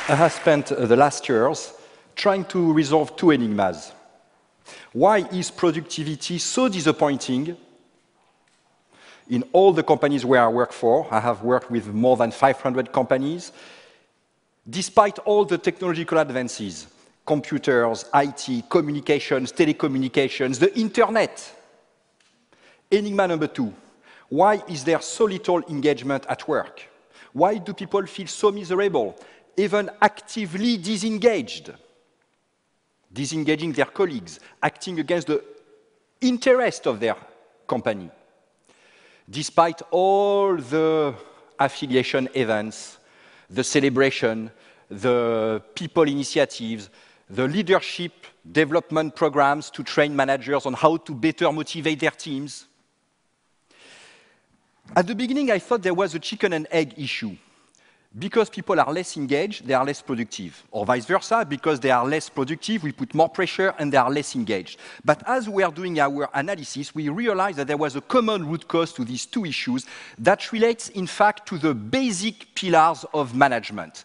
I have spent the last years trying to resolve two enigmas. Why is productivity so disappointing in all the companies where I work for? I have worked with more than 500 companies. Despite all the technological advances, computers, IT, communications, telecommunications, the internet. Enigma number two, why is there so little engagement at work? Why do people feel so miserable, even actively disengaged? Disengaging their colleagues, acting against the interest of their company. Despite all the affiliation events, the celebration, the people initiatives, the leadership development programs to train managers on how to better motivate their teams. At the beginning, I thought there was a chicken and egg issue. Because people are less engaged, they are less productive. Or vice versa, because they are less productive, we put more pressure and they are less engaged. But as we are doing our analysis, we realized that there was a common root cause to these two issues that relates, in fact, to the basic pillars of management.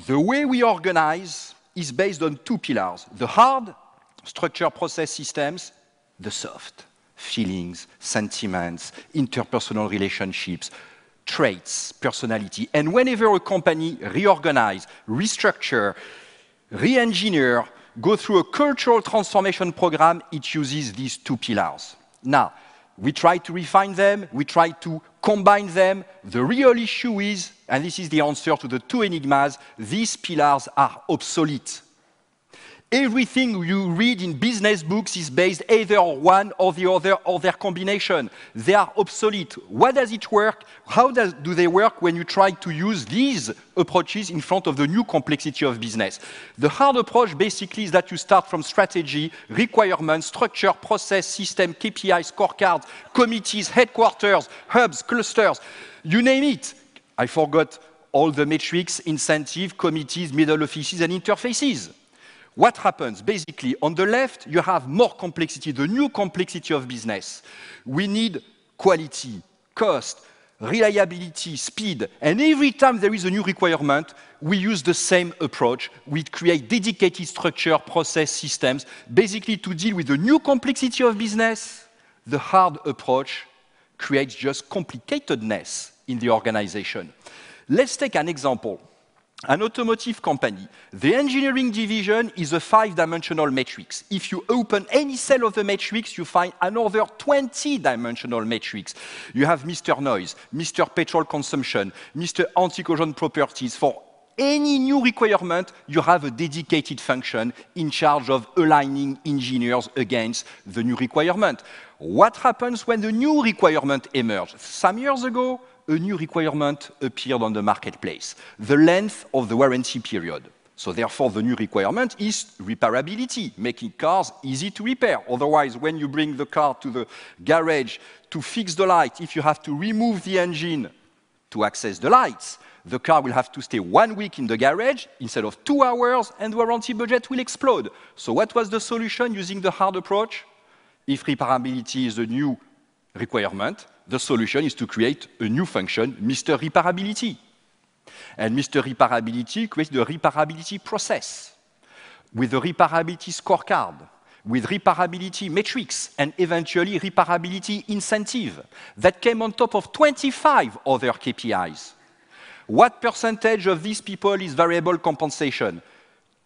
The way we organize is based on two pillars. The hard, structure, process, systems. The soft, feelings, sentiments, interpersonal relationships, traits, personality. And whenever a company reorganize, restructure, re-engineer, go through a cultural transformation program, it uses these two pillars. Now, we try to refine them, we try to combine them. The real issue is, and this is the answer to the two enigmas, these pillars are obsolete. Everything you read in business books is based either on one or the other or their combination. They are obsolete. What does it work? How do they work when you try to use these approaches in front of the new complexity of business? The hard approach basically is that you start from strategy, requirements, structure, process, system, KPIs, scorecards, committees, headquarters, hubs, clusters, you name it. I forgot all the metrics, incentive, committees, middle offices, and interfaces. What happens? Basically, on the left, you have more complexity, the new complexity of business. We need quality, cost, reliability, speed, and every time there is a new requirement, we use the same approach. We create dedicated structure, process, systems, basically to deal with the new complexity of business. The hard approach creates just complicatedness in the organization. Let's take an example. An automotive company, the engineering division is a 5-dimensional matrix. If you open any cell of the matrix, you find another 20-dimensional matrix. You have Mr. Noise, Mr. Petrol Consumption, Mr. Anti-corrosion Properties. For any new requirement, you have a dedicated function in charge of aligning engineers against the new requirement. What happens when the new requirement emerges? Some years ago, a new requirement appeared on the marketplace, the length of the warranty period. So therefore, the new requirement is repairability, making cars easy to repair. Otherwise, when you bring the car to the garage to fix the light, if you have to remove the engine to access the lights, the car will have to stay 1 week in the garage instead of 2 hours, and the warranty budget will explode. So what was the solution using the hard approach? If repairability is a new requirement, the solution is to create a new function, Mr. Repairability. And Mr. Repairability creates the repairability process with the repairability scorecard, with repairability metrics, and eventually repairability incentive that came on top of 25 other KPIs. What percentage of these people is variable compensation?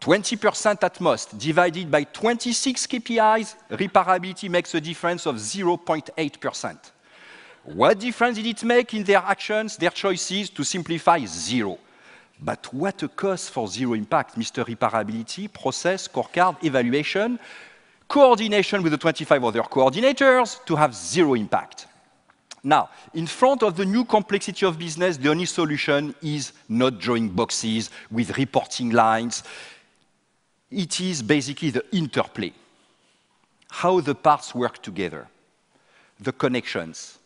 20% at most, divided by 26 KPIs, repairability makes a difference of 0.8%. What difference did it make in their actions, their choices? To simplify, 0. But what a cost for 0 impact? Mr. Repairability, process, scorecard, evaluation, coordination with the 25 other coordinators to have 0 impact. Now, in front of the new complexity of business, the only solution is not drawing boxes with reporting lines. It is basically the interplay, how the parts work together, the connections,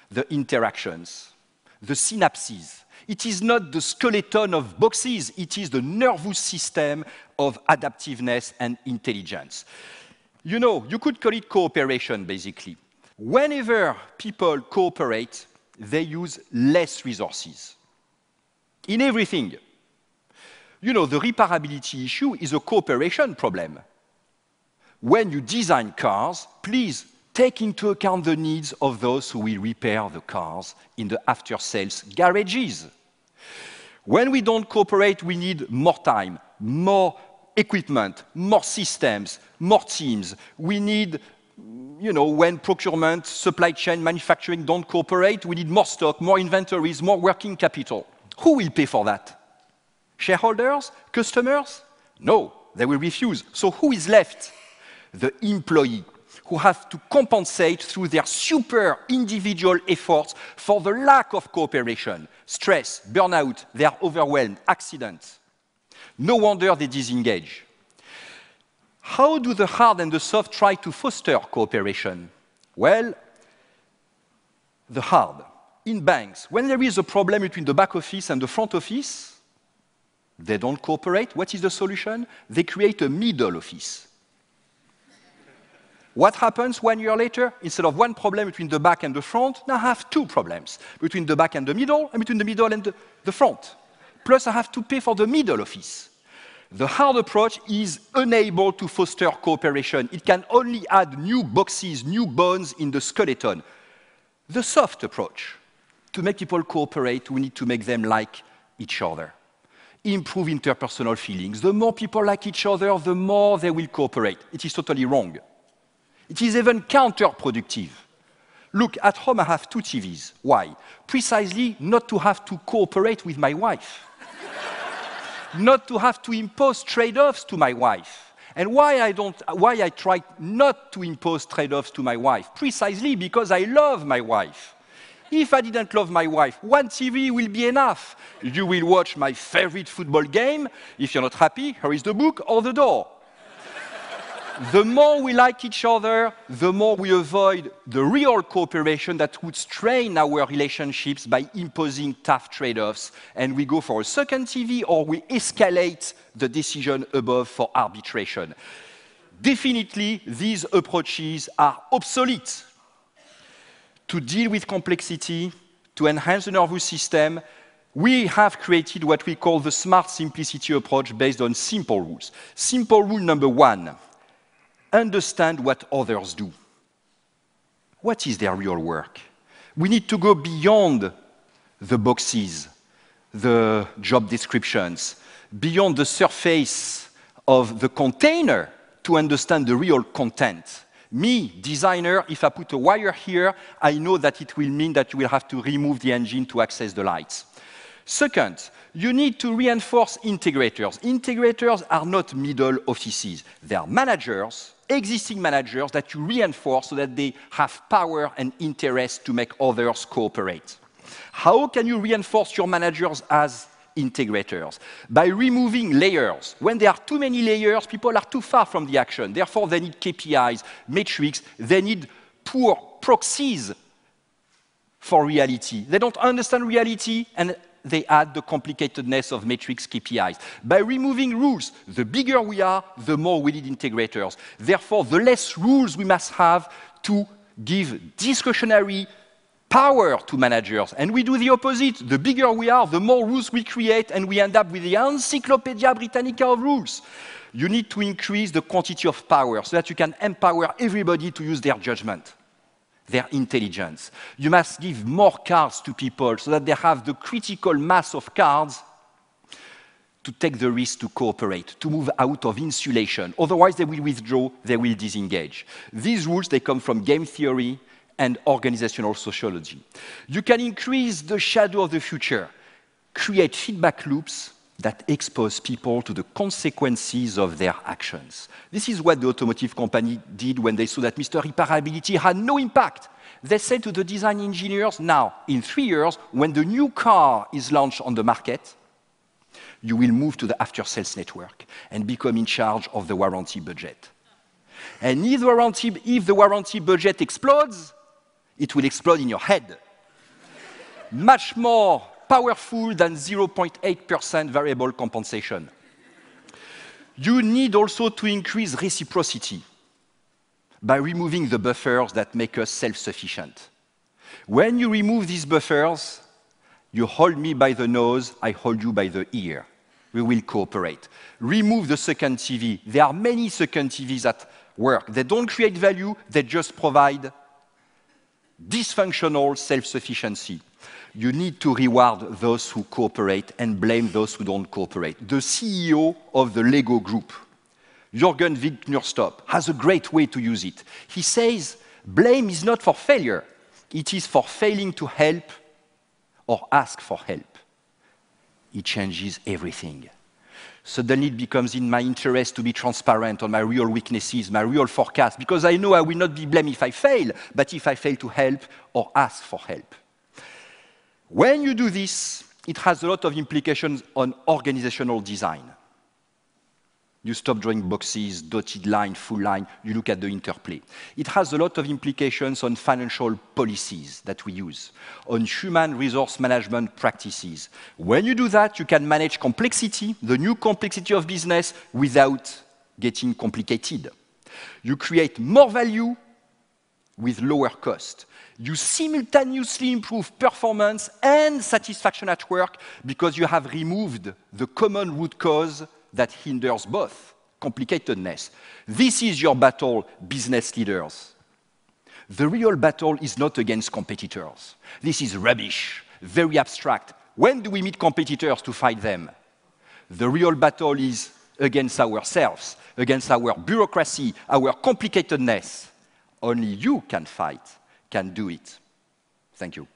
the interactions, the synapses. It is not the skeleton of boxes, it is the nervous system of adaptiveness and intelligence. You know, you could call it cooperation, basically. Whenever people cooperate, they use less resources in everything. You know, the repairability issue is a cooperation problem. When you design cars, please take into account the needs of those who will repair the cars in the after-sales garages. When we don't cooperate, we need more time, more equipment, more systems, more teams. We need, you know, when procurement, supply chain, manufacturing don't cooperate, we need more stock, more inventories, more working capital. Who will pay for that? Shareholders? Customers? No, they will refuse. So who is left? The employee, who have to compensate through their super individual efforts for the lack of cooperation, stress, burnout, they are overwhelmed, accidents. No wonder they disengage. How do the hard and the soft try to foster cooperation? Well, the hard. In banks, when there is a problem between the back office and the front office, they don't cooperate. What is the solution? They create a middle office. What happens 1 year later? Instead of one problem between the back and the front, now I have two problems, between the back and the middle, and between the middle and the front. Plus, I have to pay for the middle office. The hard approach is unable to foster cooperation. It can only add new boxes, new bones in the skeleton. The soft approach, to make people cooperate, we need to make them like each other. Improve interpersonal feelings. The more people like each other, the more they will cooperate. It is totally wrong. It is even counterproductive. Look, at home I have 2 TVs. Why? Precisely not to have to cooperate with my wife. Not to have to impose trade-offs to my wife. And why I try not to impose trade-offs to my wife? Precisely because I love my wife. If I didn't love my wife, 1 TV will be enough. You will watch my favorite football game. If you're not happy, here is the book or the door. The more we like each other, the more we avoid the real cooperation that would strain our relationships by imposing tough trade-offs, and we go for a second TV or we escalate the decision above for arbitration. Definitely, these approaches are obsolete. To deal with complexity, to enhance the nervous system, we have created what we call the smart simplicity approach based on simple rules. Simple rule number 1. Understand what others do. What is their real work? We need to go beyond the boxes, the job descriptions, beyond the surface of the container to understand the real content. Me, designer, if I put a wire here, I know that it will mean that you will have to remove the engine to access the lights. Second, you need to reinforce integrators. Integrators are not middle offices. They are managers, existing managers that you reinforce so that they have power and interest to make others cooperate. How can you reinforce your managers as integrators? By removing layers. When there are too many layers, people are too far from the action. Therefore, they need KPIs, metrics, they need poor proxies for reality. They don't understand reality, and they add the complicatedness of metrics KPIs. By removing rules, the bigger we are, the more we need integrators. Therefore, the less rules we must have to give discretionary power to managers. And we do the opposite. The bigger we are, the more rules we create, and we end up with the Encyclopedia Britannica of rules. You need to increase the quantity of power so that you can empower everybody to use their judgment, their intelligence. You must give more cards to people so that they have the critical mass of cards to take the risk to cooperate, to move out of insulation. Otherwise, they will withdraw, they will disengage. These rules, they come from game theory and organizational sociology. You can increase the shadow of the future, create feedback loops that expose people to the consequences of their actions. This is what the automotive company did when they saw that Mr. Repairability had no impact. They said to the design engineers, now, in 3 years, when the new car is launched on the market, you will move to the after-sales network and become in charge of the warranty budget. And if the warranty budget explodes, it will explode in your head. Much more powerful than 0.8% variable compensation. You need also to increase reciprocity by removing the buffers that make us self-sufficient. When you remove these buffers, you hold me by the nose, I hold you by the ear. we will cooperate. Remove the second TV. There are many second TVs at work. They don't create value, they just provide dysfunctional self-sufficiency. You need to reward those who cooperate and blame those who don't cooperate. The CEO of the Lego Group, Jürgen Wittgenstein, has a great way to use it. He says, blame is not for failure. It is for failing to help or ask for help. It changes everything. Suddenly it becomes in my interest to be transparent on my real weaknesses, my real forecast, because I know I will not be blamed if I fail, but if I fail to help or ask for help. When you do this, it has a lot of implications on organizational design. You stop drawing boxes, dotted line, full line, you look at the interplay. It has a lot of implications on financial policies that we use, on human resource management practices. When you do that, you can manage complexity, the new complexity of business, without getting complicated. You create more value with lower cost. You simultaneously improve performance and satisfaction at work because you have removed the common root cause that hinders both, complicatedness. This is your battle, business leaders. The real battle is not against competitors. This is rubbish, very abstract. When do we meet competitors to fight them? The real battle is against ourselves, against our bureaucracy, our complicatedness. Only you can fight, can do it. Thank you.